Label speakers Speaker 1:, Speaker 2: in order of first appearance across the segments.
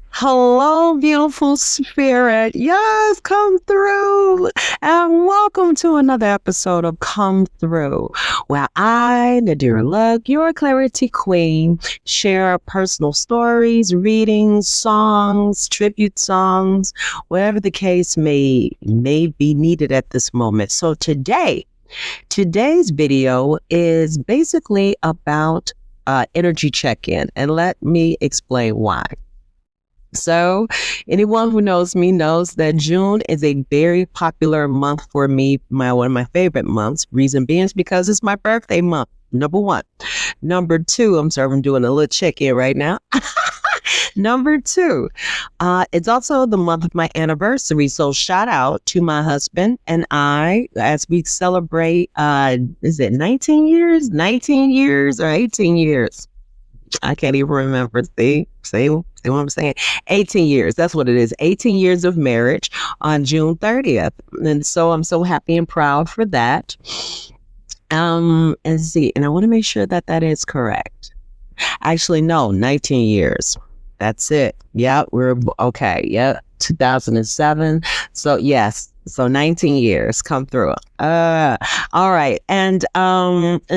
Speaker 1: Hello, beautiful spirit. Yes, come through. And welcome to another episode of Come Through, where I, Nadirah, your clarity queen, share personal stories, readings, songs, tribute songs, whatever the case may be needed at this moment. So today's video is basically about energy check-in, and let me explain why. So, anyone who knows me knows that June is a very popular month for me, one of my favorite months. Reason being is because it's my birthday month, number one. Number two, I'm doing a little check-in right now. Number two, it's also the month of my anniversary. So shout out to my husband and I as we celebrate, is it 19 years? 19 years or 18 years? I can't even remember. See what I'm saying? 18 years. That's what it is. 18 years of marriage on June 30th. And so I'm so happy and proud for that. And see, and I want to make sure that that is correct. Actually, no, 19 years. That's it. Yeah, we're okay. Yeah, 2007. So yes. So 19 years come through. All right. And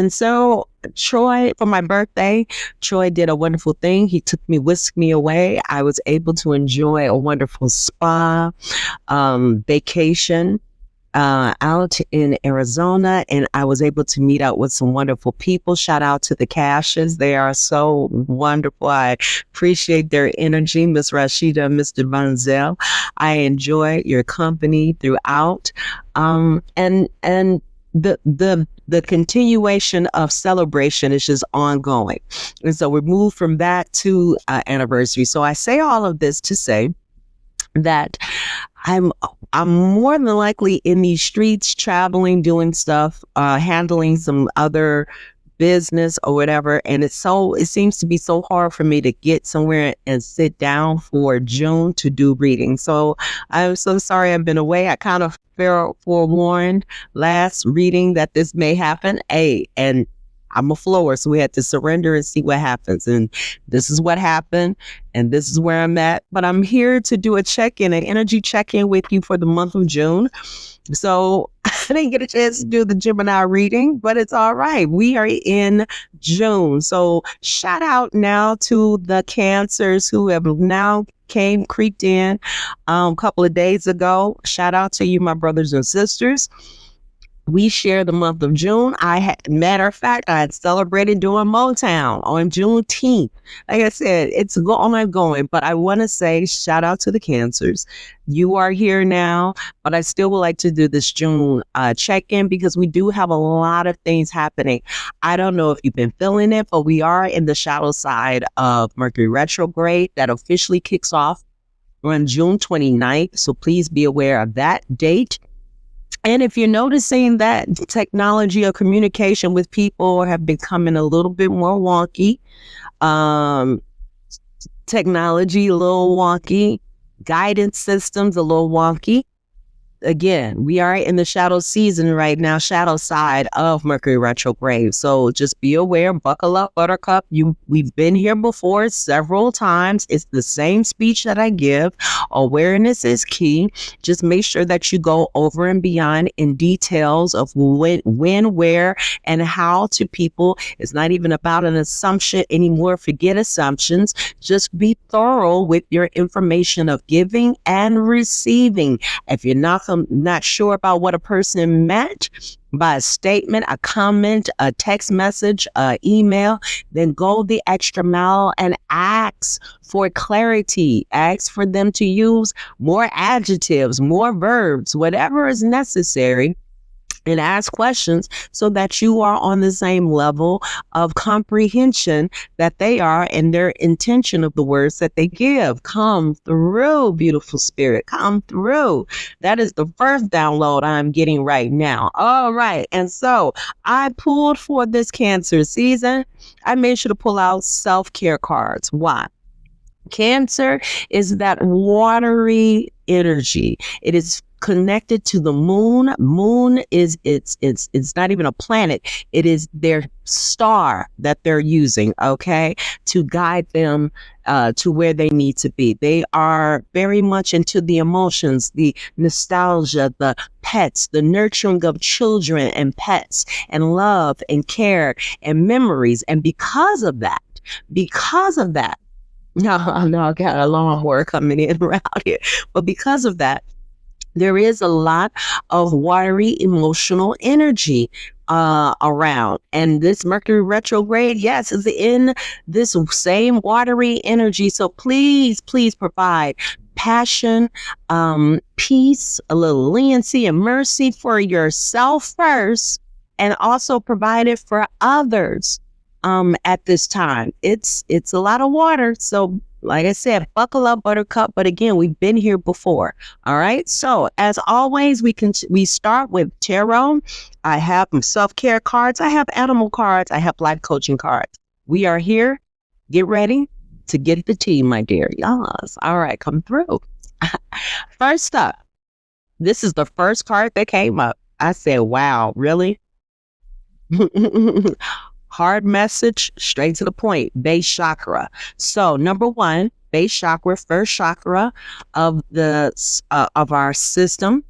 Speaker 1: so Troy, for my birthday, Troy did a wonderful thing. He whisked me away. I was able to enjoy a wonderful spa, vacation, out in Arizona, and I was able to meet out with some wonderful people. Shout out to the Cashes. They are so wonderful. I appreciate their energy, Miss Rashida and Mr. Vanzel. I enjoy your company throughout. And the continuation of celebration is just ongoing. And so we moved from that to anniversary. So I say all of this to say that I'm more than likely in these streets, traveling, doing stuff, handling some other business or whatever. And it seems to be so hard for me to get somewhere and sit down for June to do readings. So I'm so sorry I've been away. I kind of felt forewarned last reading that this may happen. And I'm a flower, so we had to surrender and see what happens. And this is what happened, and this is where I'm at. But I'm here to do a check-in, an energy check-in with you for the month of June. So I didn't get a chance to do the Gemini reading, but it's all right. We are in June. So shout out now to the Cancers who have now creeped in a couple of days ago. Shout out to you, my brothers and sisters. We share the month of June. Matter of fact, I had celebrated doing Motown on Juneteenth. Like I said, it's ongoing, but I want to say shout out to the Cancers. You are here now, but I still would like to do this June check-in because we do have a lot of things happening. I don't know if you've been feeling it, but we are in the shadow side of Mercury Retrograde that officially kicks off on June 29th. So please be aware of that date. And if you're noticing that technology or communication with people have becoming a little bit more wonky, technology a little wonky, guidance systems a little wonky, again, we are in the shadow season right now, shadow side of Mercury Retrograde. So just be aware, buckle up, Buttercup. We've been here before several times. It's the same speech that I give. Awareness is key. Just make sure that you go over and beyond in details of when, where, and how to people. It's not even about an assumption anymore. Forget assumptions. Just be thorough with your information of giving and receiving. If you're not sure about what a person meant by a statement, a comment, a text message, email, then go the extra mile and ask for clarity. Ask for them to use more adjectives, more verbs, whatever is necessary, and ask questions so that you are on the same level of comprehension that they are and their intention of the words that they give. Come through, beautiful spirit. Come through. That is the first download I'm getting right now. All right. And so I pulled for this Cancer season. I made sure to pull out self-care cards. Why? Cancer is that watery energy. It is connected to the moon. Moon is it's not even a planet. It is their star that they're using, okay, to guide them to where they need to be. They are very much into the emotions, the nostalgia, the pets, the nurturing of children and pets, and love and care and memories. And because of that, no, I got a lawnmower coming in around here, but because of that, there is a lot of watery emotional energy around. And this Mercury retrograde, yes, is in this same watery energy. So please provide passion, peace, a little leniency and mercy for yourself first, and also provide it for others at this time. It's a lot of water. So like I said, buckle up, buttercup. But again, we've been here before. All right. So as always, we start with tarot. I have self-care cards. I have animal cards. I have life coaching cards. We are here. Get ready to get the tea, my dear. Yes. All right. Come through. First up, this is the first card that came up. I said, wow, really? Hard message, straight to the point. Base chakra. So number one, base chakra, first chakra of our system.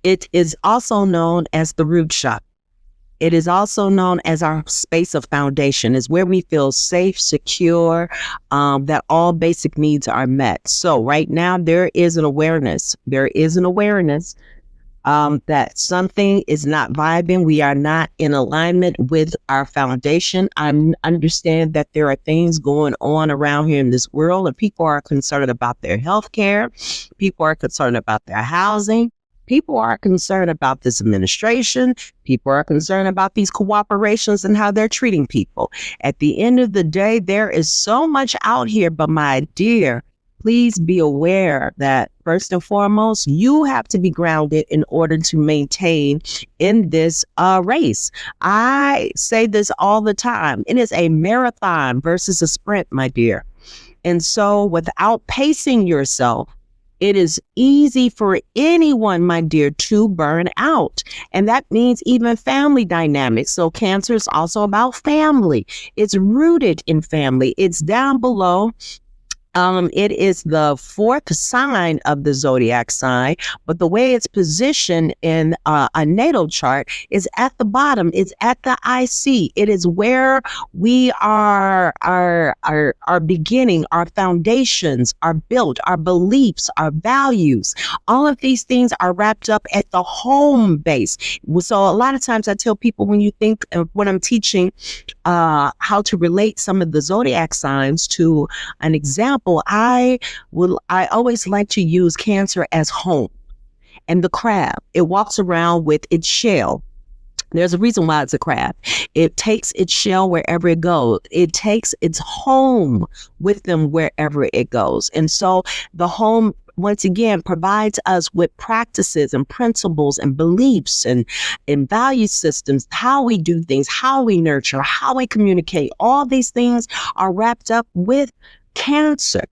Speaker 1: It is also known as the root chakra. It is also known as our space of foundation. Is where we feel safe, secure, that all basic needs are met. So right now there is an awareness. That something is not vibing. We are not in alignment with our foundation. I understand that there are things going on around here in this world, and people are concerned about their health care. People are concerned about their housing. People are concerned about this administration. People are concerned about these cooperations and how they're treating people. At the end of the day, there is so much out here, but my dear, please be aware that first and foremost, you have to be grounded in order to maintain in this race. I say this all the time. It is a marathon versus a sprint, my dear. And so without pacing yourself, it is easy for anyone, my dear, to burn out. And that means even family dynamics. So Cancer is also about family. It's rooted in family. It's down below. It is the fourth sign of the zodiac sign, but the way it's positioned in a natal chart is at the bottom. It's at the IC. It is where we are beginning, our foundations are built, our beliefs, our values. All of these things are wrapped up at the home base. So a lot of times I tell people, when you think when I'm teaching how to relate some of the zodiac signs to an example, I always like to use Cancer as home. And the crab, it walks around with its shell. There's a reason why it's a crab. It takes its shell wherever it goes. It takes its home with them wherever it goes. And so the home, once again, provides us with practices and principles and beliefs and value systems, how we do things, how we nurture, how we communicate. All these things are wrapped up with Cancer,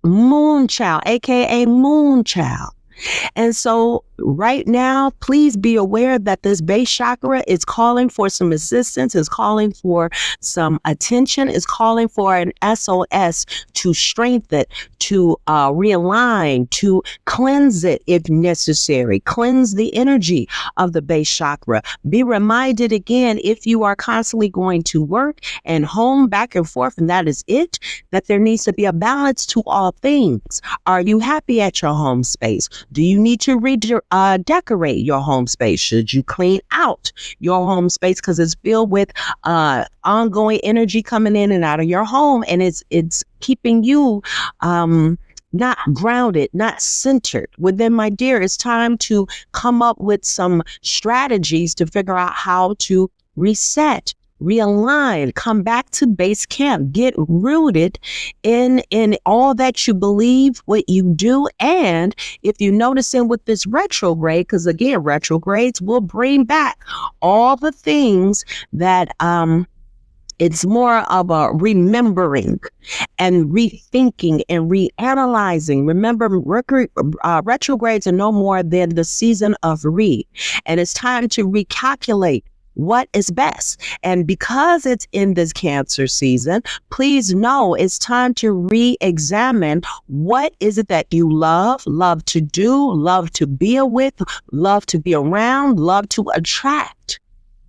Speaker 1: moon child, aka moon child. And so right now, please be aware that this base chakra is calling for some assistance, is calling for some attention, is calling for an SOS to strengthen it, to realign, to cleanse it if necessary, cleanse the energy of the base chakra. Be reminded again, if you are constantly going to work and home back and forth, and that is it, that there needs to be a balance to all things. Are you happy at your home space? Do you need to decorate your home space? Should you clean out your home space because it's filled with ongoing energy coming in and out of your home, and it's keeping you not grounded, not centered? Well, then, my dear, it's time to come up with some strategies to figure out how to reset, realign, come back to base camp, get rooted in all that you believe, what you do. And if you notice in with this retrograde, because again, retrogrades will bring back all the things that It's more of a remembering and rethinking and reanalyzing. Remember, Mercury retrogrades are no more than the season of and it's time to recalculate what is best. And because it's in this Cancer season, please know it's time to re-examine what is it that you love to do, love to be with, love to be around, love to attract.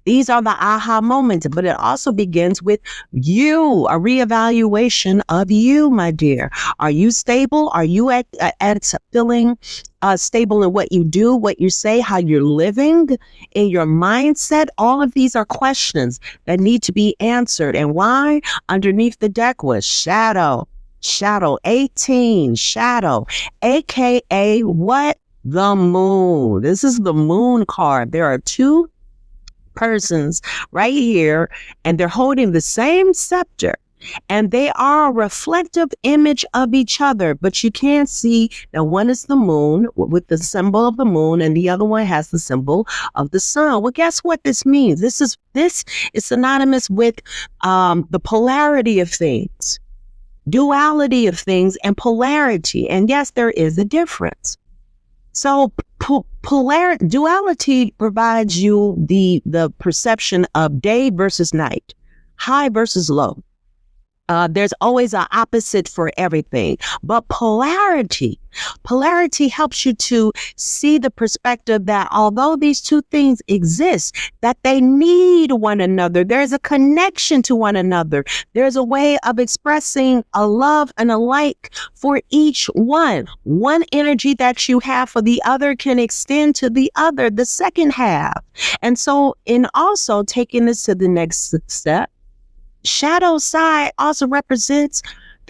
Speaker 1: These are the aha moments, but it also begins with you, a reevaluation of you, my dear. Are you stable? Are you at feeling stable in what you do, what you say, how you're living, in your mindset? All of these are questions that need to be answered. And why? Underneath the deck was shadow 18, shadow, aka what? The moon. This is the moon card. There are two persons right here, and they're holding the same scepter, and they are a reflective image of each other, but you can't see that one is the moon with the symbol of the moon, and the other one has the symbol of the sun. Well, guess what this means? This is synonymous with the polarity of things, duality of things, and polarity. And yes, there is a difference. So duality provides you the perception of day versus night, high versus low. There's always an opposite for everything. But polarity helps you to see the perspective that although these two things exist, that they need one another. There's a connection to one another. There's a way of expressing a love and a like for each one. One energy that you have for the other can extend to the other, the second half. And so in also taking this to the next step, shadow side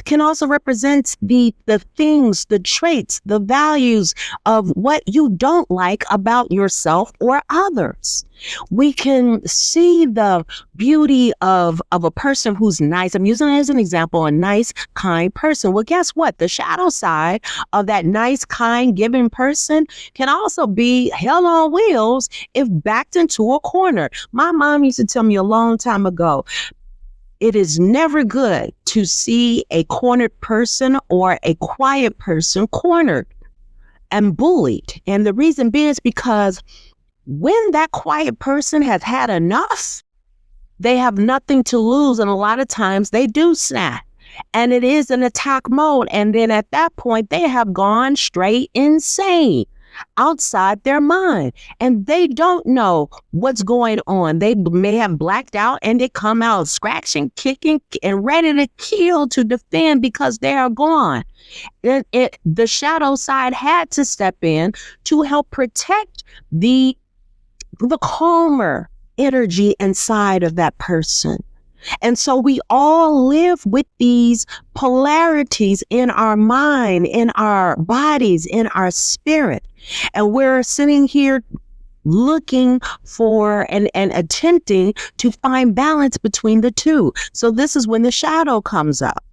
Speaker 1: can also represent the things, the traits, the values of what you don't like about yourself or others. We can see the beauty of a person who's nice. I'm using it as an example, a nice, kind person. Well, guess what? The shadow side of that nice, kind, giving person can also be hell on wheels if backed into a corner. My mom used to tell me a long time ago, it is never good to see a cornered person or a quiet person cornered and bullied. And the reason being is because when that quiet person has had enough, they have nothing to lose. And a lot of times they do snap. And it is an attack mode. And then at that point, they have gone straight insane, outside their mind, and they don't know what's going on. They may have blacked out and they come out scratching, kicking, and ready to kill, to defend, because they are gone. The shadow side had to step in to help protect the calmer energy inside of that person. And so we all live with these polarities in our mind, in our bodies, in our spirit. And we're sitting here looking for and attempting to find balance between the two. So this is when the shadow comes up.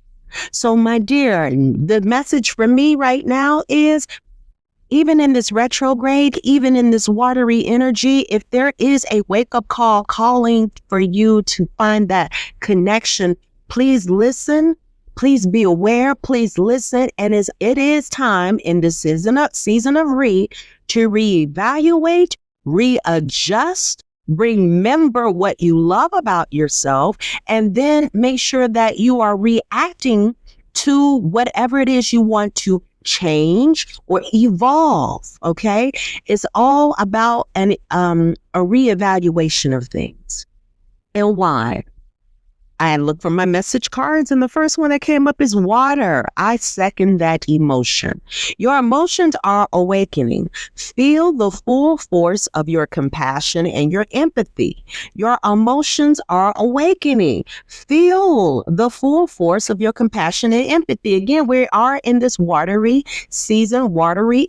Speaker 1: So my dear, the message for me right now is, even in this retrograde, even in this watery energy, if there is a wake-up call calling for you to find that connection, please listen. Please be aware. Please listen. And it is time in this season of to reevaluate, readjust, remember what you love about yourself, and then make sure that you are reacting to whatever it is you want to change or evolve. Okay, it's all about a reevaluation of things. And why? I looked for my message cards, and the first one that came up is water. I second that emotion. Your emotions are awakening. Feel the full force of your compassion and your empathy. Your emotions are awakening. Feel the full force of your compassion and empathy. Again, we are in this watery season, watery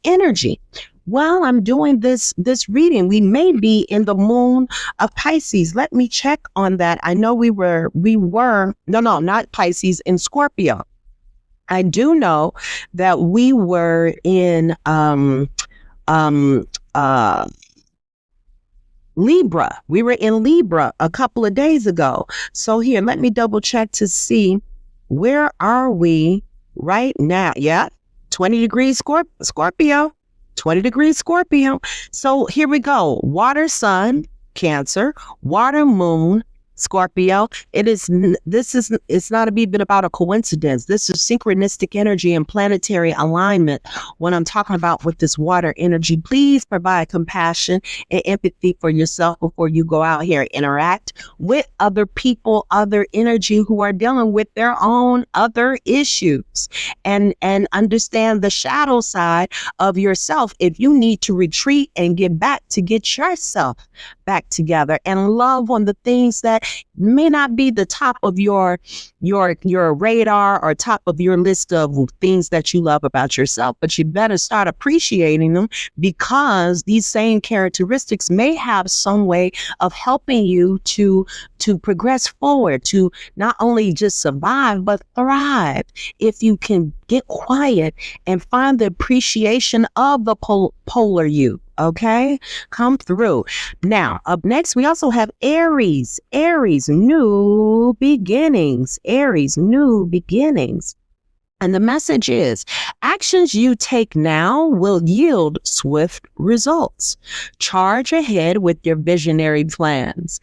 Speaker 1: energy. While I'm doing this reading, we may be in the moon of Pisces. Let me check on that. I know we were, no, not Pisces, in Scorpio. I do know that we were in, Libra. We were in Libra a couple of days ago. So here, let me double check to see where are we right now. Yeah, 20 degrees Scorpio, 20 degrees Scorpio. So here we go. Water, sun, Cancer, water, moon, Scorpio. It's not even about a coincidence. This is synchronistic energy and planetary alignment. When I'm talking about with this water energy, please provide compassion and empathy for yourself before you go out here and interact with other people, other energy who are dealing with their own other issues, and understand the shadow side of yourself. If you need to retreat and get back to get yourself back together and love on the things that may not be the top of your radar or top of your list of things that you love about yourself, but you better start appreciating them, because these same characteristics may have some way of helping you to progress forward, to not only just survive but thrive. If you can get quiet and find the appreciation of the polar you. Okay, come through. Now, up next, we also have Aries. Aries, new beginnings. Aries, new beginnings. And the message is, actions you take now will yield swift results. Charge ahead with your visionary plans.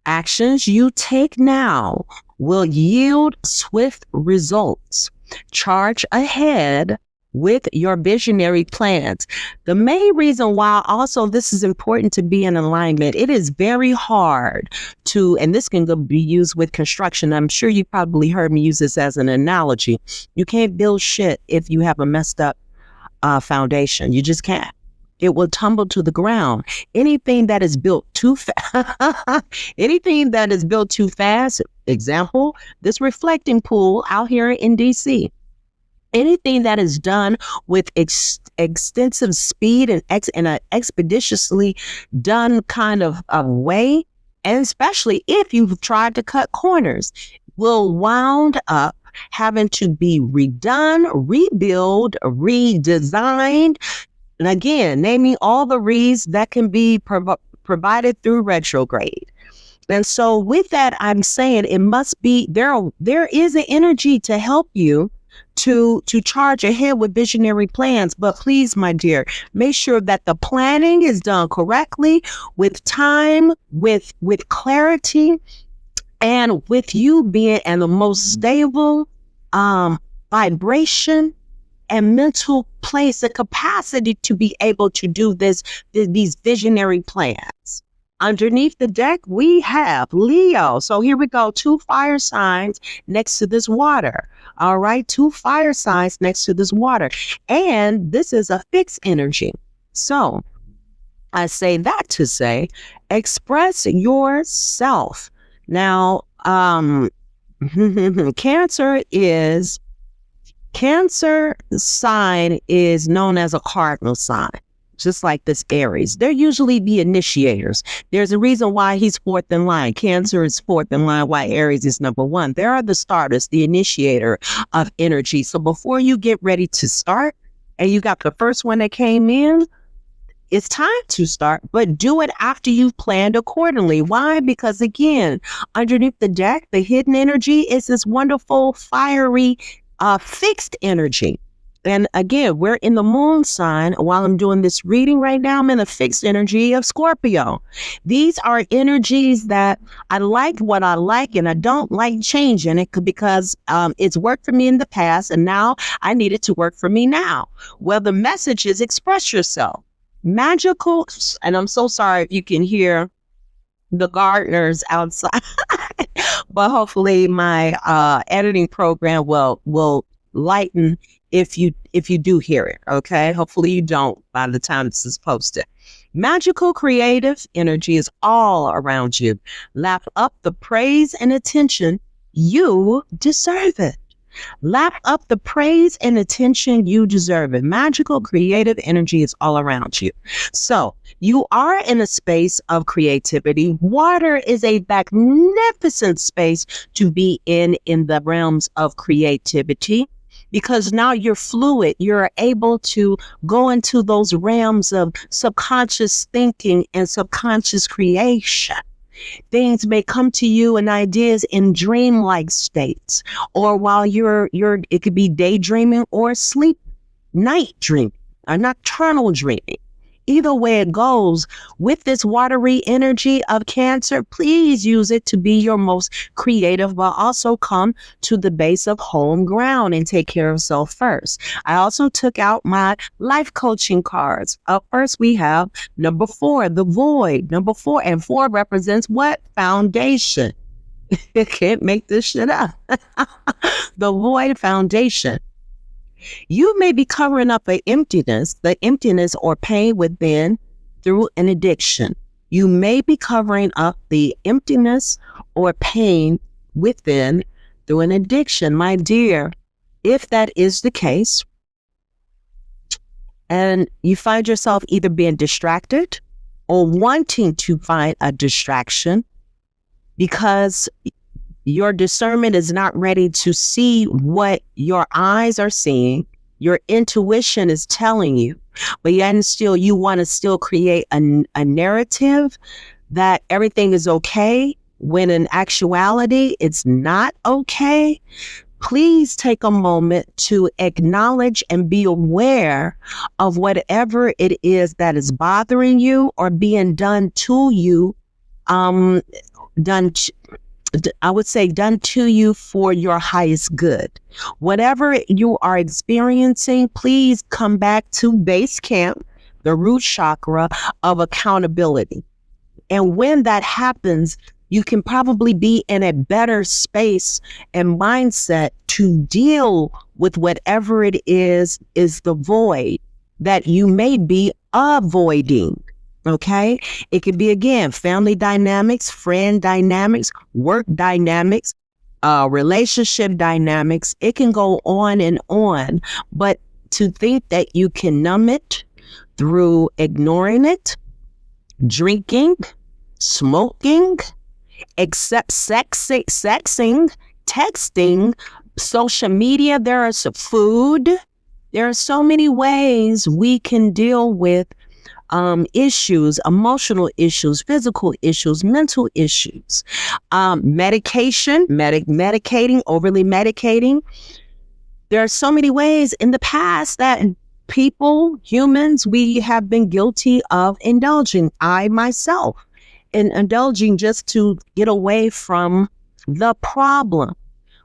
Speaker 1: Actions you take now will yield swift results. Charge ahead with your visionary plans. The main reason why also this is important to be in alignment, it is very hard to, and this can be used with construction. I'm sure you probably heard me use this as an analogy. You can't build shit if you have a messed up foundation. You just can't. It will tumble to the ground. Anything that is built too fast, example, this reflecting pool out here in DC. Anything that is done with extensive speed and an expeditiously done kind of way, and especially if you've tried to cut corners, will wound up having to be redone, rebuilt, redesigned. And again, naming all the re's that can be provided through retrograde. And so with that, I'm saying it must be, there is an energy to help you to charge ahead with visionary plans. But please, my dear, make sure that the planning is done correctly, with time, with clarity, and with you being in the most stable vibration and mental place, the capacity to be able to do these visionary plans. Underneath the deck, we have Leo. So here we go. 2 fire signs next to this water. All right. 2 fire signs next to this water. And this is a fixed energy. So I say that to say, express yourself. Now, Cancer sign is known as a cardinal sign. Just like this Aries, they're usually the initiators. There's a reason why he's 4th in line. Cancer is 4th in line, why Aries is number 1. They are the starters, the initiator of energy. So before you get ready to start, and you got the first one that came in, it's time to start, but do it after you've planned accordingly. Why? Because again, underneath the deck, the hidden energy is this wonderful, fiery, fixed energy. And again, we're in the moon sign. While I'm doing this reading right now, I'm in the fixed energy of Scorpio. These are energies that I like what I like, and I don't like changing it because it's worked for me in the past, and now I need it to work for me now. Well, the message is express yourself. Magical, and I'm so sorry if you can hear the gardeners outside, but hopefully my editing program will lighten if you do hear it. Okay, hopefully you don't by the time this is posted. Magical creative energy is all around you. Lap up the praise and attention. You deserve it. Lap up the praise and attention. You deserve it. Magical creative energy is all around you. So you are in a space of creativity. Water is a magnificent space to be in the realms of creativity. because now you're fluid. You're able to go into those realms of subconscious thinking and subconscious creation. Things may come to you and ideas in dreamlike states, or while it could be daydreaming or night dreaming, or nocturnal dreaming. Either way it goes, with this watery energy of Cancer, please use it to be your most creative, but also come to the base of home ground and take care of self first. I also took out my life coaching cards. Up first, we have number 4, the void. Number 4, and 4 represents what? Foundation. Can't make this shit up. The void foundation. You may be covering up the emptiness or pain within through an addiction. You may be covering up the emptiness or pain within through an addiction. My dear, if that is the case, and you find yourself either being distracted or wanting to find a distraction because your discernment is not ready to see what your eyes are seeing, your intuition is telling you, but yet and still you want to still create a narrative that everything is okay, when in actuality it's not okay. Please take a moment to acknowledge and be aware of whatever it is that is bothering you or being done to you, I would say done to you for your highest good. Whatever you are experiencing, please come back to base camp, the root chakra of accountability. And when that happens, you can probably be in a better space and mindset to deal with whatever it is the void that you may be avoiding. Okay. It could be, again, family dynamics, friend dynamics, work dynamics, relationship dynamics. It can go on and on. But to think that you can numb it through ignoring it, drinking, smoking, sexing, texting, social media, food. There are so many ways we can deal with issues, emotional issues, physical issues, mental issues, medication, medicating, overly medicating. There are so many ways in the past that humans, we have been guilty of indulging. I myself, in indulging just to get away from the problem.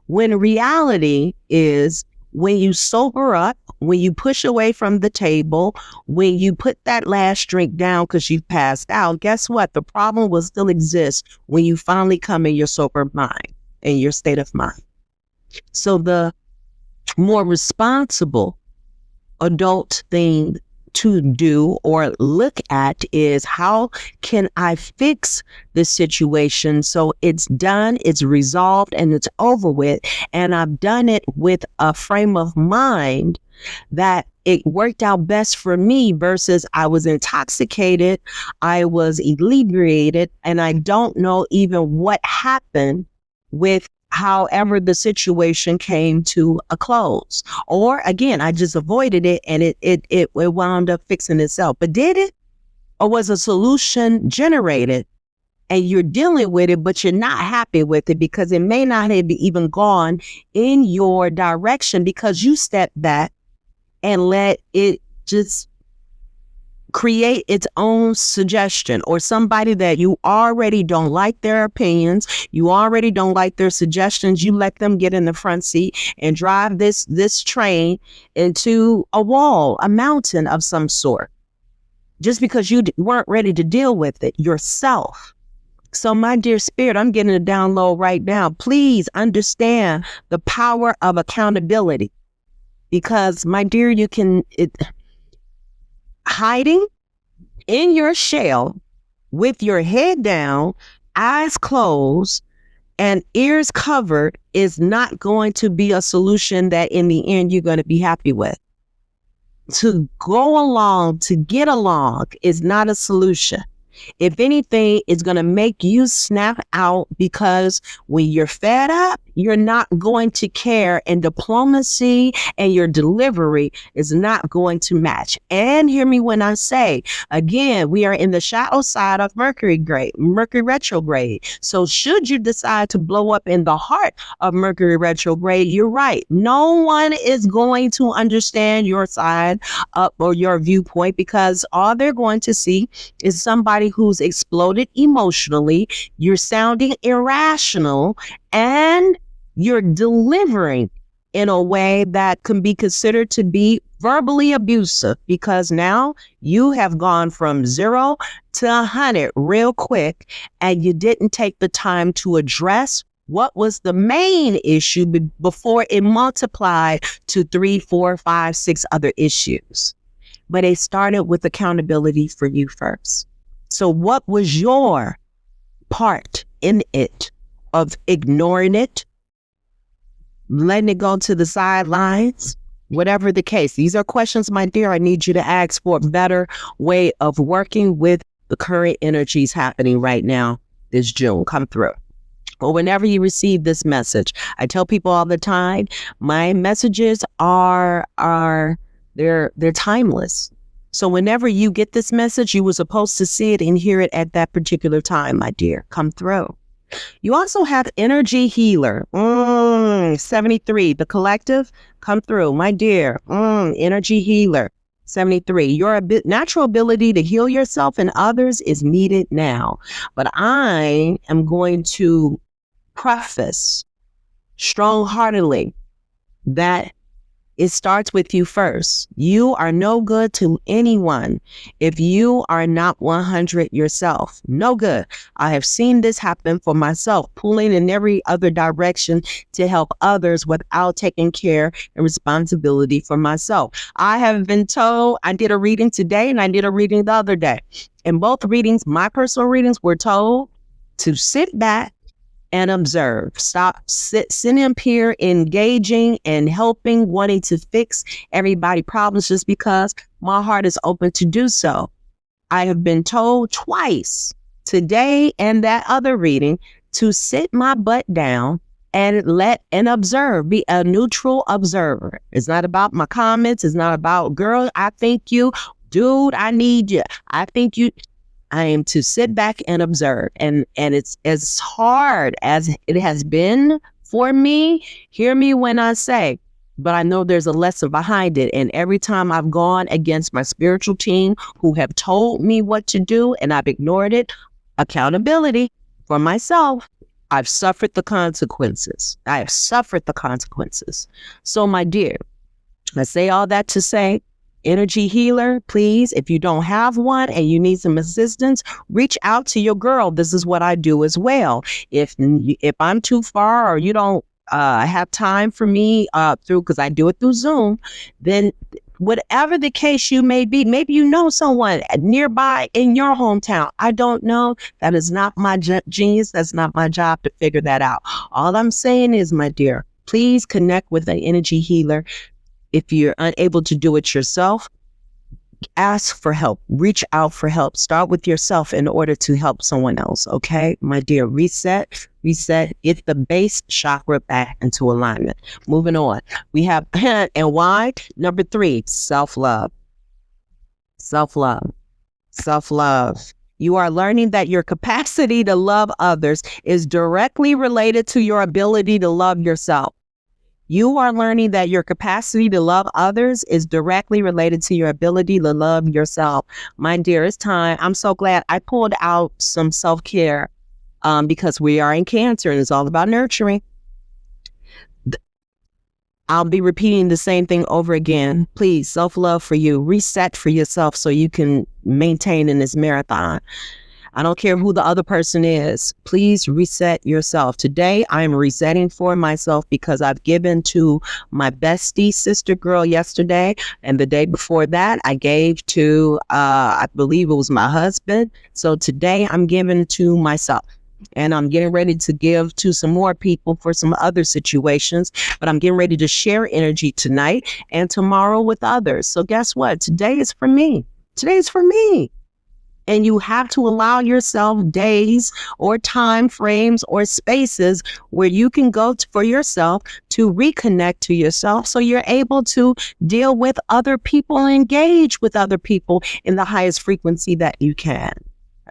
Speaker 1: When reality is, when you sober up, when you push away from the table, when you put that last drink down because you've passed out, guess what? The problem will still exist when you finally come in your sober mind, in your state of mind. So the more responsible adult thing to do or look at is, how can I fix this situation so it's done, it's resolved, and it's over with, and I've done it with a frame of mind that it worked out best for me versus I was intoxicated, I was inebriated, and I don't know even what happened with however the situation came to a close. Or again, I just avoided it and it wound up fixing itself. But did it? Or was a solution generated and you're dealing with it, but you're not happy with it because it may not have even gone in your direction because you stepped back and let it just create its own suggestion, or somebody that you already don't like their opinions, you already don't like their suggestions, you let them get in the front seat and drive this train into a wall, a mountain of some sort, just because you weren't ready to deal with it yourself. So my dear spirit, I'm getting a download right now. Please understand the power of accountability, because my dear, hiding in your shell with your head down, eyes closed, and ears covered is not going to be a solution that in the end you're going to be happy with. To go along, to get along is not a solution. If anything, it's going to make you snap out, because when you're fed up, you're not going to care, and diplomacy and your delivery is not going to match. And hear me when I say, again, we are in the shadow side of Mercury retrograde. So should you decide to blow up in the heart of Mercury retrograde, you're right. No one is going to understand your side up or your viewpoint, because all they're going to see is somebody who's exploded emotionally. You're sounding irrational, and you're delivering in a way that can be considered to be verbally abusive, because now you have gone from 0 to 100 real quick, and you didn't take the time to address what was the main issue before it multiplied to 3, 4, 5, 6 other issues. But it started with accountability for you first. So what was your part in it of ignoring it, letting it go to the sidelines, whatever the case? These are questions, my dear, I need you to ask for a better way of working with the current energies happening right now this June. Come through. Or whenever you receive this message, I tell people all the time, my messages are they're timeless. So whenever you get this message, you were supposed to see it and hear it at that particular time, my dear. Come through. You also have energy healer, 73, the collective. Come through, my dear. Energy healer, 73. Your natural ability to heal yourself and others is needed now. But I am going to preface strong-heartedly that it starts with you first. You are no good to anyone if you are not 100 yourself. No good. I have seen this happen for myself, pulling in every other direction to help others without taking care and responsibility for myself. I have been told, I did a reading today and I did a reading the other day. In both readings, my personal readings, were told to sit back and observe. Stop sitting up here engaging and helping, wanting to fix everybody's problems just because my heart is open to do so. I have been told twice, today and that other reading, to sit my butt down and observe, be a neutral observer. It's not about my comments. It's not about, girl, I think you, dude, I need you. I think you. I am to sit back and observe. And it's as hard as it has been for me. Hear me when I say, but I know there's a lesson behind it. And every time I've gone against my spiritual team who have told me what to do and I've ignored it, accountability for myself, I've suffered the consequences. I have suffered the consequences. So my dear, I say all that to say, energy healer, please, if you don't have one and you need some assistance, reach out to your girl. This is what I do as well. If I'm too far or you don't have time for me because I do it through Zoom, then whatever the case you may be, maybe you know someone nearby in your hometown. I don't know. That is not my genius. That's not my job to figure that out. All I'm saying is, my dear, please connect with an energy healer. If you're unable to do it yourself, ask for help. Reach out for help. Start with yourself in order to help someone else. Okay, my dear, reset, get the base chakra back into alignment. Moving on. We have, and why? Number 3, self-love. Self-love. Self-love. You are learning that your capacity to love others is directly related to your ability to love yourself. You are learning that your capacity to love others is directly related to your ability to love yourself. My dear, it's time. I'm so glad I pulled out some self-care because we are in Cancer and it's all about nurturing. I'll be repeating the same thing over again. Please, self-love for you. Reset for yourself so you can maintain in this marathon. I don't care who the other person is. Please reset yourself. Today, I'm resetting for myself because I've given to my bestie sister girl yesterday. And the day before that, I gave to, I believe it was my husband. So today, I'm giving to myself. And I'm getting ready to give to some more people for some other situations. But I'm getting ready to share energy tonight and tomorrow with others. So guess what? Today is for me. Today is for me. And you have to allow yourself days or time frames or spaces where you can go for yourself to reconnect to yourself so you're able to deal with other people and engage with other people in the highest frequency that you can.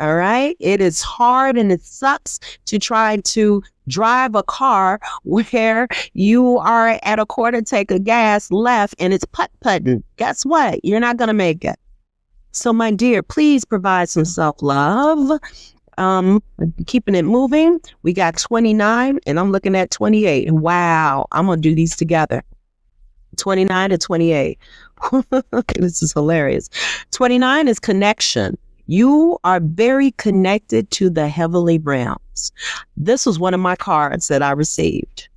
Speaker 1: All right. It is hard and it sucks to try to drive a car where you are at a quarter tank of gas left and it's putt-putting. Guess what? You're not going to make it. So, my dear, please provide some self-love. Keeping it moving. We got 29 and I'm looking at 28. Wow. I'm going to do these together. 29 to 28. This is hilarious. 29 is connection. You are very connected to the heavenly realms. This was one of my cards that I received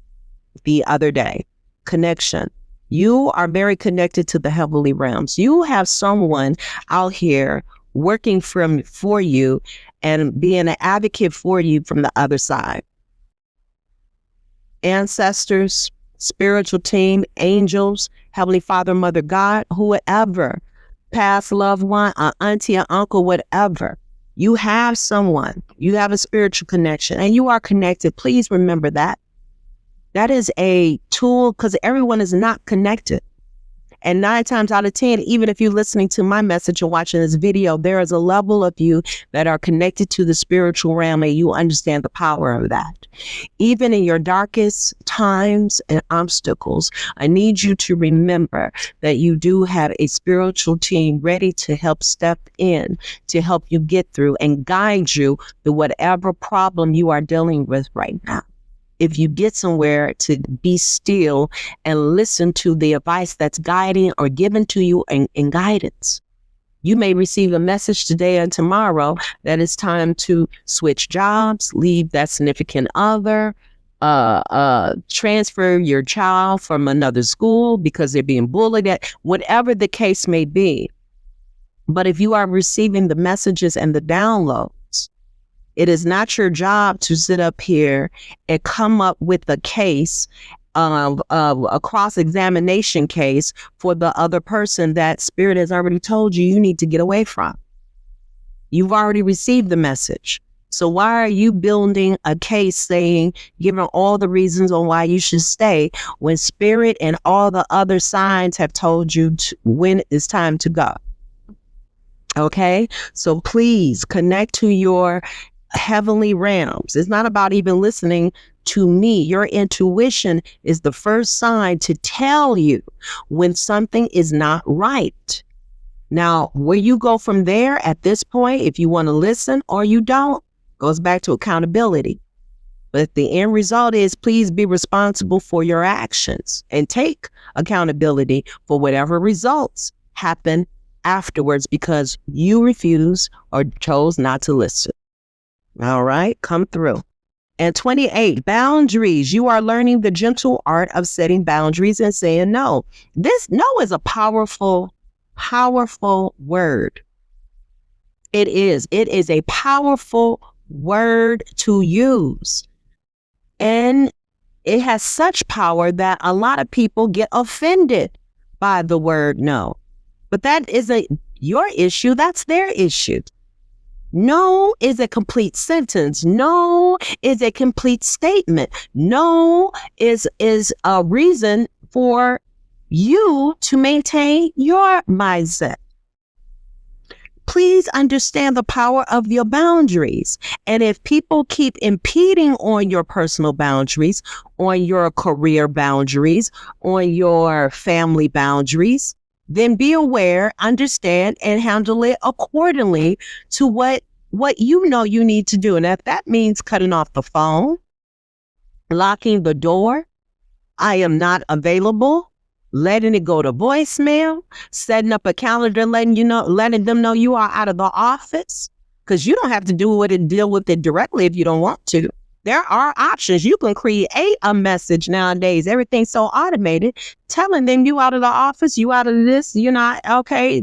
Speaker 1: the other day. Connection. You are very connected to the heavenly realms. You have someone out here working for you and being an advocate for you from the other side. Ancestors, spiritual team, angels, Heavenly Father, Mother, God, whoever, past loved one, an auntie, an uncle, whatever. You have someone, you have a spiritual connection and you are connected. Please remember that. That is a tool because everyone is not connected. And 9 times out of 10, even if you're listening to my message or watching this video, there is a level of you that are connected to the spiritual realm and you understand the power of that. Even in your darkest times and obstacles, I need you to remember that you do have a spiritual team ready to help step in, to help you get through and guide you through whatever problem you are dealing with right now. If you get somewhere to be still and listen to the advice that's guiding or given to you in guidance. You may receive a message today and tomorrow that it's time to switch jobs, leave that significant other, transfer your child from another school because they're being bullied at, whatever the case may be. But if you are receiving the messages and the downloads, it is not your job to sit up here and come up with a case, a cross-examination case for the other person that Spirit has already told you need to get away from. You've already received the message. So why are you building a case saying, giving all the reasons on why you should stay when Spirit and all the other signs have told you when it's time to go? Okay, so please connect to your heavenly realms. It's not about even listening to me. Your intuition is the first sign to tell you when something is not right. Now, where you go from there at this point, if you want to listen or you don't, goes back to accountability. But the end result is please be responsible for your actions and take accountability for whatever results happen afterwards because you refuse or chose not to listen. All right, come through. And 28, boundaries. You are learning the gentle art of setting boundaries and saying no. This no is a powerful, powerful word. It is a powerful word to use. And it has such power that a lot of people get offended by the word no. But that isn't your issue. That's their issue. No is a complete sentence. No is a complete statement. No is a reason for you to maintain your mindset. Please understand the power of your boundaries. And if people keep impeding on your personal boundaries, on your career boundaries, on your family boundaries, then be aware, understand, and handle it accordingly to what you know you need to do. And if that means cutting off the phone, locking the door, I am not available, letting it go to voicemail, setting up a calendar, letting them know you are out of the office, because you don't have to deal with it directly if you don't want to. There are options. You can create a message nowadays. Everything's so automated, telling them you out of the office, you out of this, you're not, okay,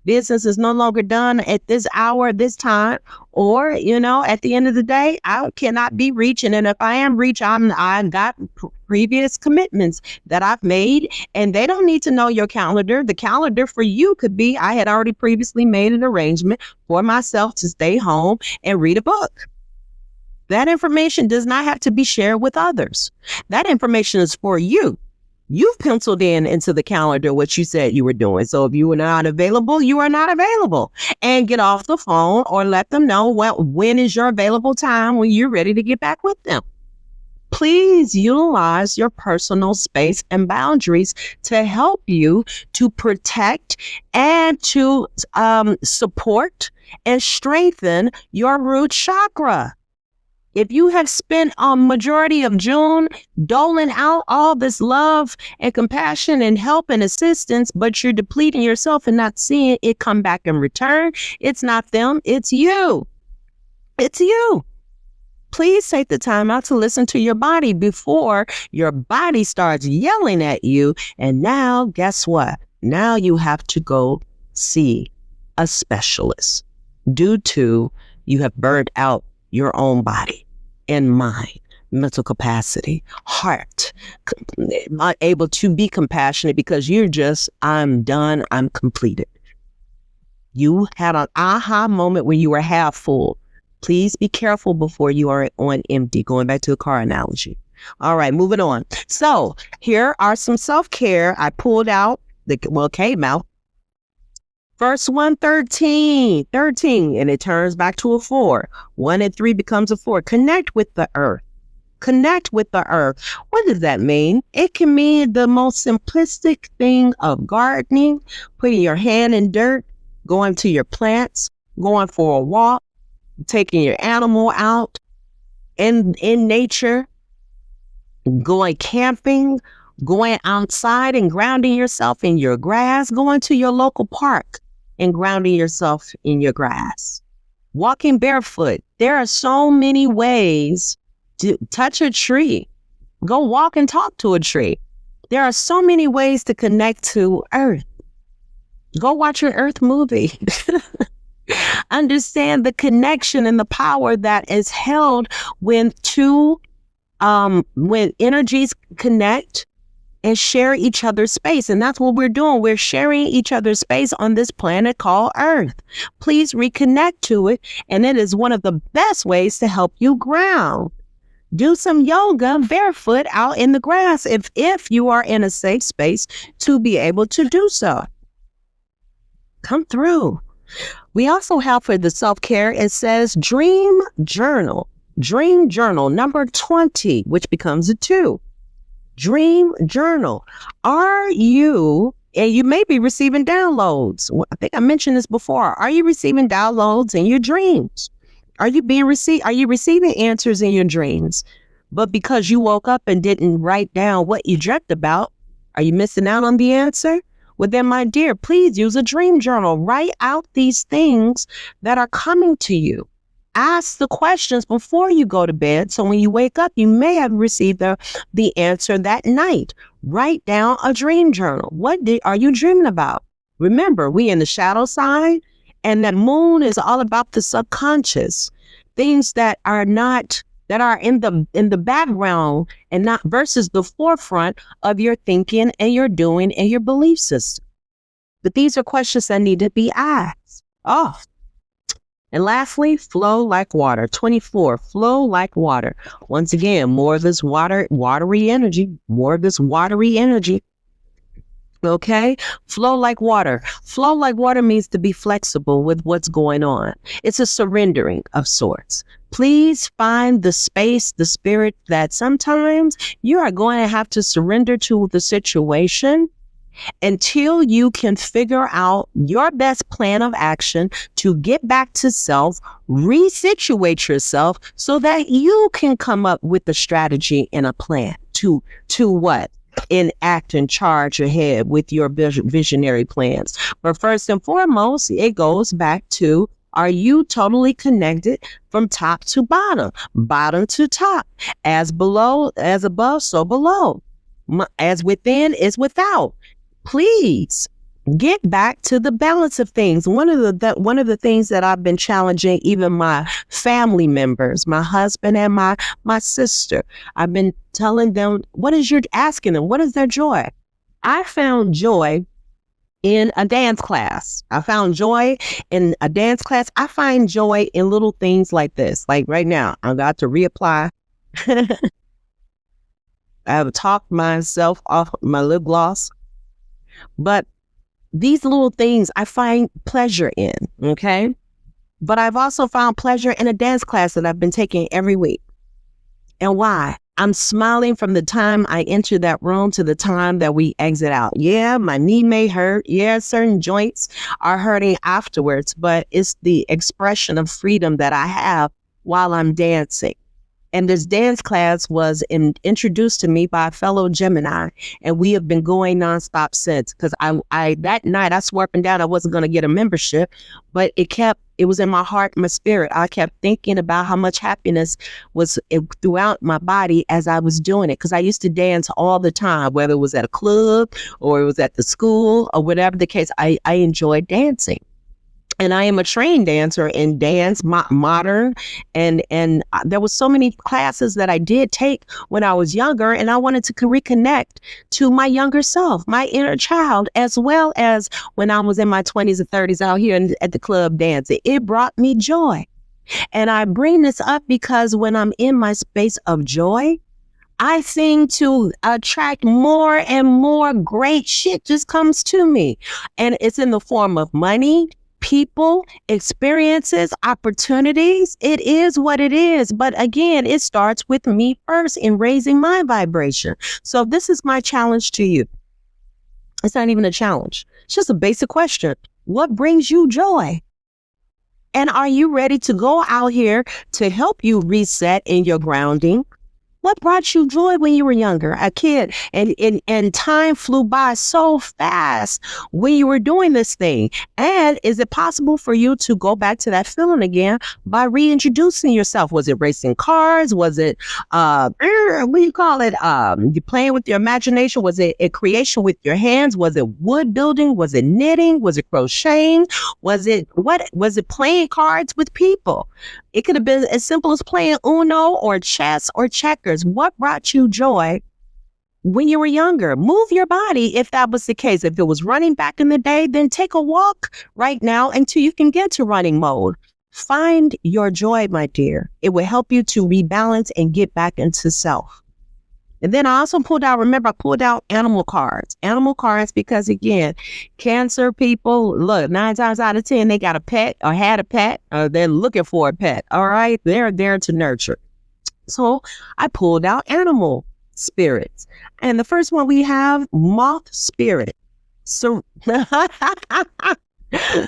Speaker 1: Business is no longer done at this hour, this time, or, at the end of the day, I cannot be reaching. And if I am reached, I got previous commitments that I've made, and they don't need to know your calendar. The calendar for you could be, I had already previously made an arrangement for myself to stay home and read a book. That information does not have to be shared with others. That information is for you. You've penciled into the calendar what you said you were doing. So if you were not available, you are not available. And get off the phone or let them know when is your available time when you're ready to get back with them. Please utilize your personal space and boundaries to help you to protect and to support and strengthen your root chakra. If you have spent a majority of June doling out all this love and compassion and help and assistance, but you're depleting yourself and not seeing it come back in return, it's not them, it's you. It's you. Please take the time out to listen to your body before your body starts yelling at you. And now, guess what? Now you have to go see a specialist due to you have burned out your own body and mind, mental capacity, heart, not able to be compassionate because you're just, I'm done, I'm completed. You had an aha moment when you were half full. Please be careful before you are on empty, going back to the car analogy. All right, moving on. So here are some self-care. I pulled out, came out. First one, 13, and it turns back to a 4. 1 and 3 becomes a 4. Connect with the earth. Connect with the earth. What does that mean? It can mean the most simplistic thing of gardening, putting your hand in dirt, going to your plants, going for a walk, taking your animal out in nature, going camping, going outside and grounding yourself in your grass, going to your local park and grounding yourself in your grass, walking barefoot. There are so many ways to touch a tree, go walk and talk to a tree. There are so many ways to connect to earth. Go watch an earth movie. Understand the connection and the power that is held when energies connect and share each other's space. And that's what we're doing. We're sharing each other's space on this planet called Earth. Please reconnect to it. And it is one of the best ways to help you ground. Do some yoga barefoot out in the grass if you are in a safe space to be able to do so. Come through. We also have for the self-care, it says dream journal. Dream journal number 20, which becomes a 2. Dream journal. Are you, and you may be receiving downloads. I think I mentioned this before. Are you receiving downloads in your dreams? Are you receiving answers in your dreams? But because you woke up and didn't write down what you dreamt about, are you missing out on the answer? Well, then, my dear, please use a dream journal. Write out these things that are coming to you. Ask the questions before you go to bed. So when you wake up, you may have received the answer that night. Write down a dream journal. What are you dreaming about? Remember, we in the shadow side, and that moon is all about the subconscious, things that are in the background and not versus the forefront of your thinking and your doing and your belief system. But these are questions that need to be asked. And lastly, flow like water. 24, flow like water. Once again, more of this watery energy, Okay? Flow like water. Flow like water means to be flexible with what's going on. It's a surrendering of sorts. Please find the space, the spirit that sometimes you are going to have to surrender to the situation until you can figure out your best plan of action to get back to self, resituate yourself so that you can come up with a strategy and a plan to what? Enact and charge ahead with your visionary plans. But first and foremost, it goes back to, are you totally connected from top to bottom, bottom to top, as below, as above, so below, as within is without? Please get back to the balance of things. One of the things that I've been challenging even my family members, my husband and my sister, I've been telling them, asking them, what is their joy? I found joy in a dance class. I found joy in a dance class. I find joy in little things like this. Like right now, I'm about to reapply. I have talked myself off my lip gloss, but these little things I find pleasure in, okay? But I've also found pleasure in a dance class that I've been taking every week. And why? I'm smiling from the time I enter that room to the time that we exit out. Yeah, my knee may hurt. Yeah, certain joints are hurting afterwards, but it's the expression of freedom that I have while I'm dancing. And this dance class was introduced to me by a fellow Gemini, and we have been going nonstop since. Because I that night I swore up and down I wasn't going to get a membership, but it was in my heart, my spirit. I kept thinking about how much happiness was throughout my body as I was doing it. Because I used to dance all the time, whether it was at a club or it was at the school or whatever the case. I enjoyed dancing. And I am a trained dancer in dance, modern, and there was so many classes that I did take when I was younger, and I wanted to reconnect to my younger self, my inner child, as well as when I was in my 20s and 30s out here at the club dancing. It brought me joy. And I bring this up because when I'm in my space of joy, I seem to attract more and more great shit just comes to me. And it's in the form of money, people, experiences, opportunities. It is what it is. But again, it starts with me first in raising my vibration. So this is my challenge to you. It's not even a challenge. It's just a basic question. What brings you joy? And are you ready to go out here to help you reset in your grounding? What brought you joy when you were younger, a kid, and time flew by so fast when you were doing this thing? And is it possible for you to go back to that feeling again by reintroducing yourself? Was it racing cars? Was it, what do you call it? You playing with your imagination? Was it a creation with your hands? Was it wood building? Was it knitting? Was it crocheting? Was it playing cards with people? It could have been as simple as playing Uno or chess or checkers. What brought you joy when you were younger? Move your body if that was the case. If it was running back in the day, then take a walk right now until you can get to running mode. Find your joy, my dear. It will help you to rebalance and get back into self. And then I also pulled out animal cards. Animal cards because, again, Cancer people, look, 9 times out of 10, they got a pet or had a pet or they're looking for a pet. All right. They're there to nurture. So I pulled out animal spirits. And the first one we have, moth spirit.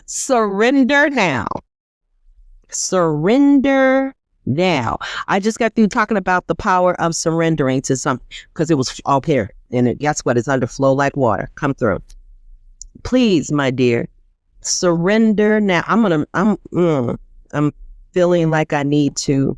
Speaker 1: Surrender now. Surrender now. I just got through talking about the power of surrendering to something because it was all here. And guess what? It's under flow like water. Come through. Please, my dear, surrender now. I'm feeling like I need to.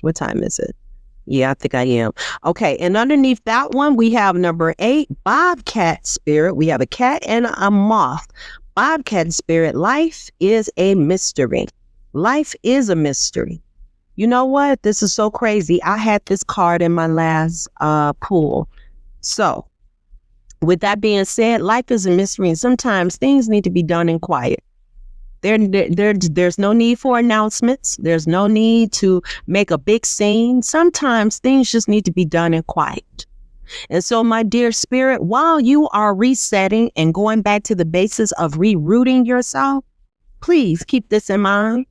Speaker 1: What time is it? Yeah, I think I am. Okay. And underneath that one, we have number 8, bobcat spirit. We have a cat and a moth. Bobcat spirit. Life is a mystery. Life is a mystery. You know what? This is so crazy. I had this card in my last pool. So with that being said, life is a mystery, and sometimes things need to be done in quiet. There's no need for announcements. There's no need to make a big scene. Sometimes things just need to be done in quiet. And so, my dear spirit, while you are resetting and going back to the basis of rerouting yourself, please keep this in mind.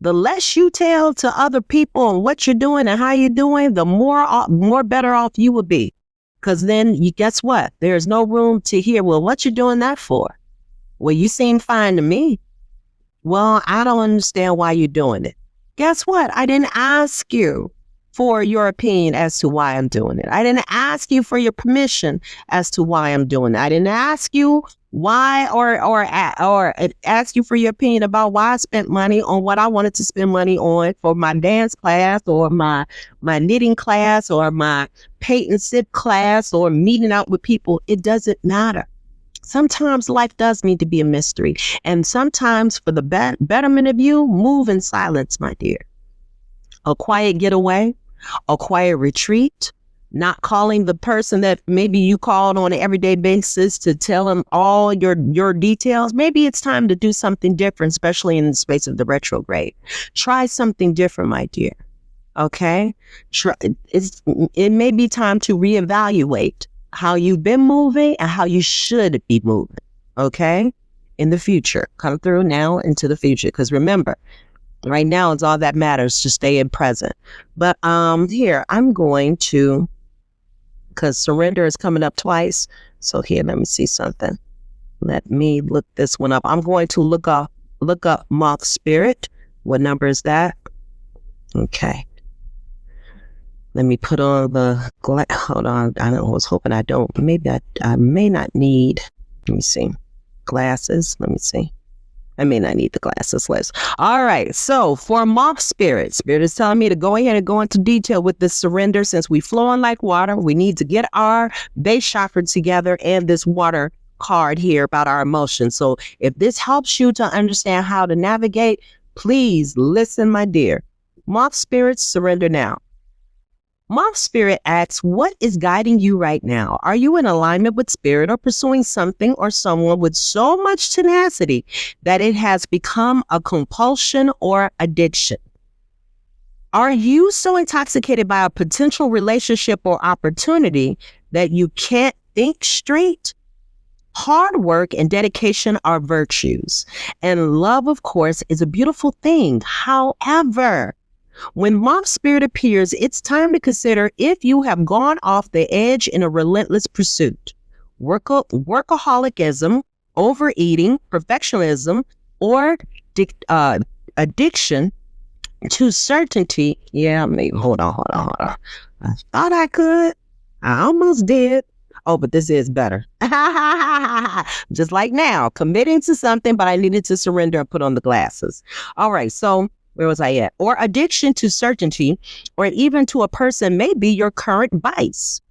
Speaker 1: The less you tell to other people what you're doing and how you're doing, the more better off you will be. Because then guess what? There's no room to hear, well, what you doing that for? Well, you seem fine to me. Well, I don't understand why you're doing it. Guess what? I didn't ask you for your opinion as to why I'm doing it. I didn't ask you for your permission as to why I'm doing it. I didn't ask you why or ask you for your opinion about why I spent money on what I wanted to spend money on for my dance class or my knitting class or my paint and sip class or meeting out with people. It doesn't matter. Sometimes life does need to be a mystery. And sometimes for the betterment of you, move in silence, my dear. A quiet getaway, a quiet retreat, not calling the person that maybe you called on an everyday basis to tell them all your details. Maybe it's time to do something different, especially in the space of the retrograde. Try something different, my dear. Okay? It may be time to reevaluate how you've been moving and how you should be moving. Okay? In the future. Come through now into the future. Because remember, right now it's all that matters to stay in present. But here, I'm going to, because surrender is coming up twice. So here, let me see something. Let me look this one up. I'm going to look up moth spirit. What number is that? Okay. Let me put on the hold on. I was hoping I don't. Maybe I may not need. Let me see. Glasses. Let me see. I may not need the glasses list. All right. So for moth spirit is telling me to go ahead and go into detail with this surrender. Since we flowing like water, we need to get our base chakra together and this water card here about our emotions. So if this helps you to understand how to navigate, please listen, my dear. Moth spirits, surrender now. Moth spirit asks, what is guiding you right now? Are you in alignment with spirit or pursuing something or someone with so much tenacity that it has become a compulsion or addiction? Are you so intoxicated by a potential relationship or opportunity that you can't think straight? Hard work and dedication are virtues, and love, of course, is a beautiful thing. However, when moth spirit appears, it's time to consider if you have gone off the edge in a relentless pursuit. Workaholicism, overeating, perfectionism, or addiction to certainty. Yeah, maybe. Hold on. I thought I could. I almost did. Oh, but this is better. Just like now, committing to something, but I needed to surrender and put on the glasses. All right, so where was I at? Or addiction to certainty, or even to a person may be your current vice.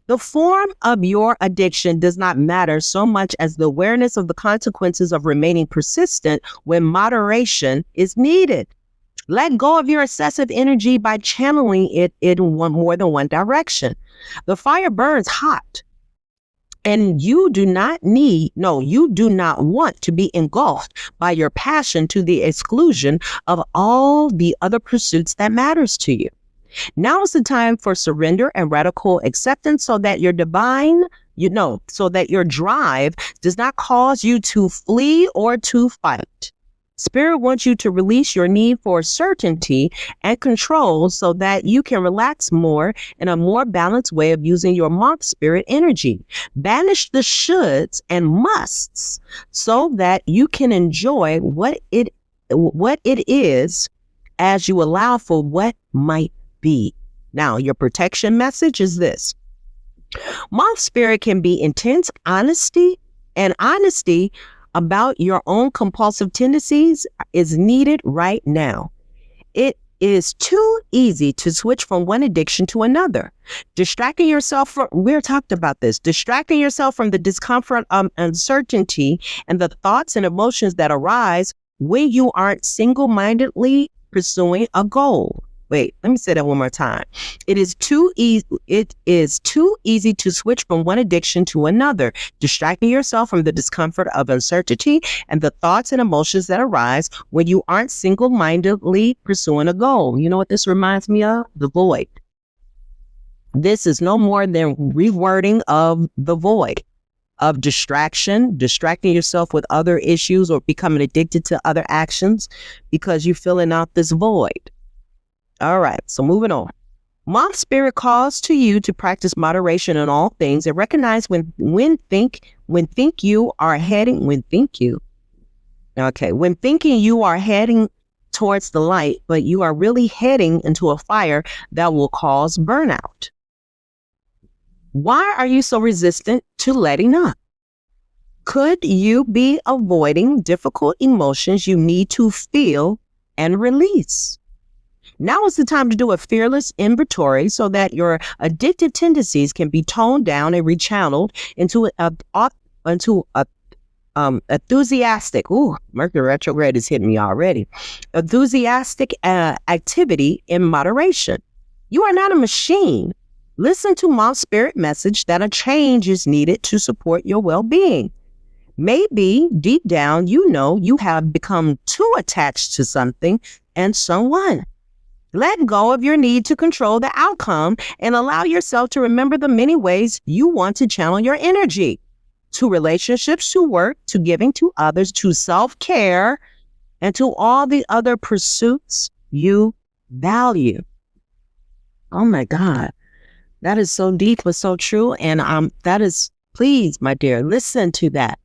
Speaker 1: The form of your addiction does not matter so much as the awareness of the consequences of remaining persistent when moderation is needed. Let go of your excessive energy by channeling it in more than one direction. The fire burns hot. And you do not want to be engulfed by your passion to the exclusion of all the other pursuits that matters to you. Now is the time for surrender and radical acceptance so that your drive does not cause you to flee or to fight. Spirit wants you to release your need for certainty and control so that you can relax more in a more balanced way of using your moth spirit energy. Banish the shoulds and musts so that you can enjoy what it is as you allow for what might be. Now, your protection message is this. Moth spirit can be intense honesty about your own compulsive tendencies is needed right now. It is too easy to switch from one addiction to another. Distracting yourself from the discomfort of uncertainty and the thoughts and emotions that arise when you aren't single-mindedly pursuing a goal. Wait, let me say that one more time. It is too easy to switch from one addiction to another, distracting yourself from the discomfort of uncertainty and the thoughts and emotions that arise when you aren't single-mindedly pursuing a goal. You know what this reminds me of? The void. This is no more than rewording of the void, of distracting yourself with other issues or becoming addicted to other actions because you're filling out this void. All right, so moving on. Moth spirit calls to you to practice moderation in all things and recognize when thinking you are heading towards the light, but you are really heading into a fire that will cause burnout. Why are you so resistant to letting up? Could you be avoiding difficult emotions you need to feel and release? Now is the time to do a fearless inventory so that your addictive tendencies can be toned down and rechanneled into into a enthusiastic, ooh, Mercury retrograde is hitting me already, enthusiastic activity in moderation. You are not a machine. Listen to Mom's spirit message that a change is needed to support your well-being. Maybe deep down, you know you have become too attached to something and someone. Let go of your need to control the outcome and allow yourself to remember the many ways you want to channel your energy. To relationships, to work, to giving to others, to self-care, and to all the other pursuits you value. Oh my God. That is so deep but so true. And that is, please, my dear, listen to that.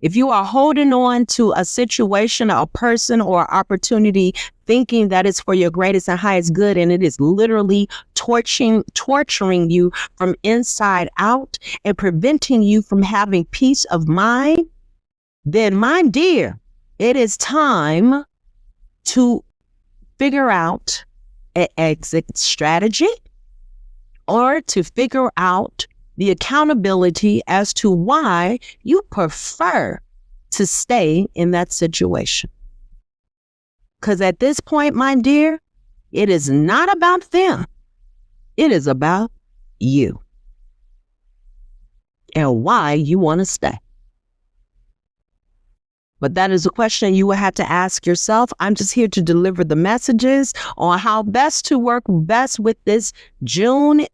Speaker 1: If you are holding on to a situation, a person, or opportunity, thinking that it's for your greatest and highest good, and it is literally torturing you from inside out and preventing you from having peace of mind, then, my dear, it is time to figure out an exit strategy or to figure out the accountability as to why you prefer to stay in that situation. Because at this point, my dear, it is not about them. It is about you and why you want to stay. But that is a question you will have to ask yourself. I'm just here to deliver the messages on how best to work best with this June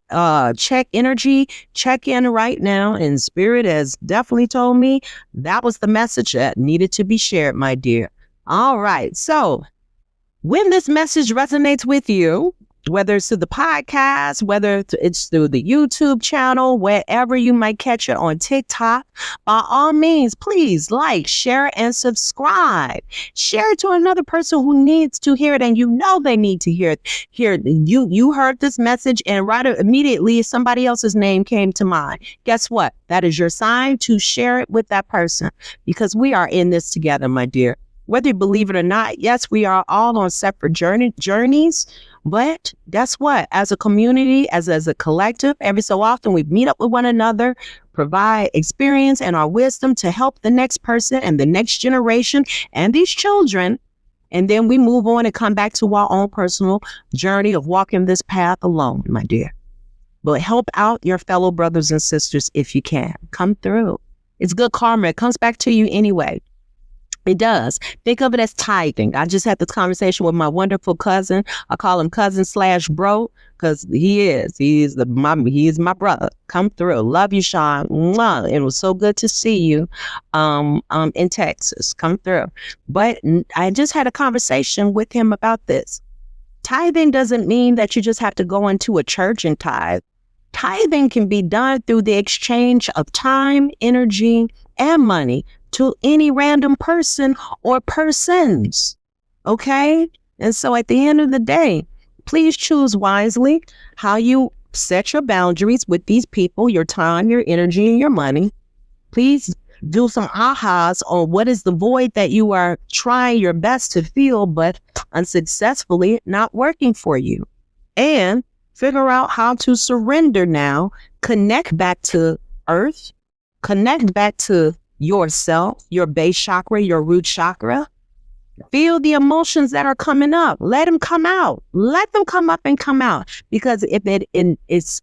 Speaker 1: check in right now. And Spirit has definitely told me that was the message that needed to be shared, my dear. All right. So when this message resonates with you, whether it's through the podcast, whether it's through the YouTube channel, wherever you might catch it on TikTok, by all means, please like, share, and subscribe. Share it to another person who needs to hear it, and you know they need to hear it. You heard this message, and right immediately somebody else's name came to mind. Guess what? That is your sign to share it with that person, because we are in this together, my dear. Whether you believe it or not, yes, we are all on separate journeys. But guess what? As a community, as a collective, every so often we meet up with one another, provide experience and our wisdom to help the next person and the next generation and these children. And then we move on and come back to our own personal journey of walking this path alone, my dear. But help out your fellow brothers and sisters if you can. Come through. It's good karma. It comes back to you anyway. It does. Think of it as tithing. I just had this conversation with my wonderful cousin. I call him cousin/bro because he is my brother. Come through. Love you, Sean. Mwah. It was so good to see you in Texas. Come through. But I just had a conversation with him about this. Tithing doesn't mean that you just have to go into a church and tithe. Tithing can be done through the exchange of time, energy, and money to any random person or persons. Okay? And so at the end of the day, please choose wisely how you set your boundaries with these people, your time, your energy, and your money. Please do some ahas on what is the void that you are trying your best to fill, but unsuccessfully not working for you. And figure out how to surrender now, connect back to earth, connect back to yourself, your base chakra, your root chakra. Feel the emotions that are coming up. Let them come out. Let them come up and come out. Because if it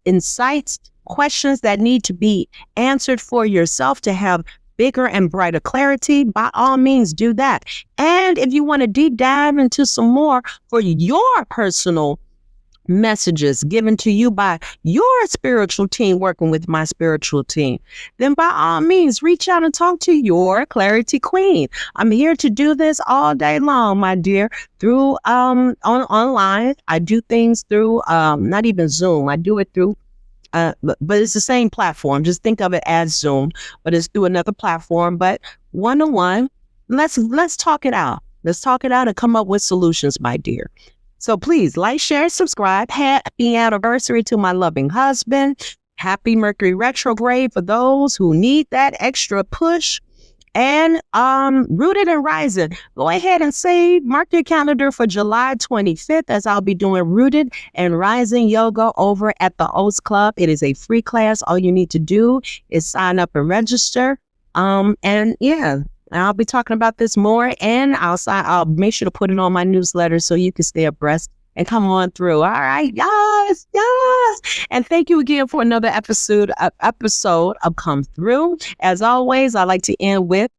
Speaker 1: incites questions that need to be answered for yourself to have bigger and brighter clarity, by all means do that. And if you want to deep dive into some more for your personal messages given to you by your spiritual team working with my spiritual team, then by all means reach out and talk to your clarity queen. I'm here to do this all day long, my dear, through online. I do things through not even Zoom. I do it through but it's the same platform. Just think of it as Zoom, but it's through another platform. But one-on-one, let's talk it out. Let's talk it out and come up with solutions, my dear. So please like, share, subscribe. Happy anniversary to my loving husband. Happy Mercury retrograde for those who need that extra push. And Rooted and Rising. Go ahead and mark your calendar for July 25th as I'll be doing Rooted and Rising yoga over at the Oats Club. It is a free class. All you need to do is sign up and register. And yeah, I'll be talking about this more, and I'll make sure to put it on my newsletter so you can stay abreast and come on through. All right, yes, yes. And thank you again for another episode of Come Through. As always, I like to end with,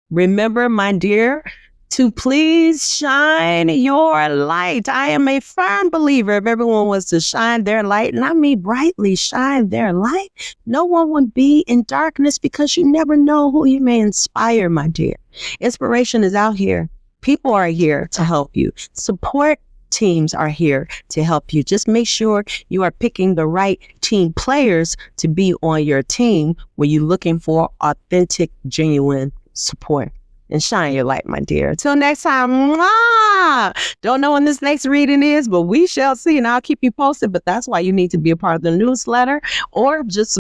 Speaker 1: remember, my dear, to please shine your light. I am a firm believer if everyone was to shine their light, and I mean brightly shine their light, no one would be in darkness, because you never know who you may inspire, my dear. Inspiration is out here. People are here to help you. Support teams are here to help you. Just make sure you are picking the right team players to be on your team when you're looking for authentic, genuine support. And shine your light, my dear. Till next time. Mwah! Don't know when this next reading is, but we shall see. And I'll keep you posted. But that's why you need to be a part of the newsletter, or just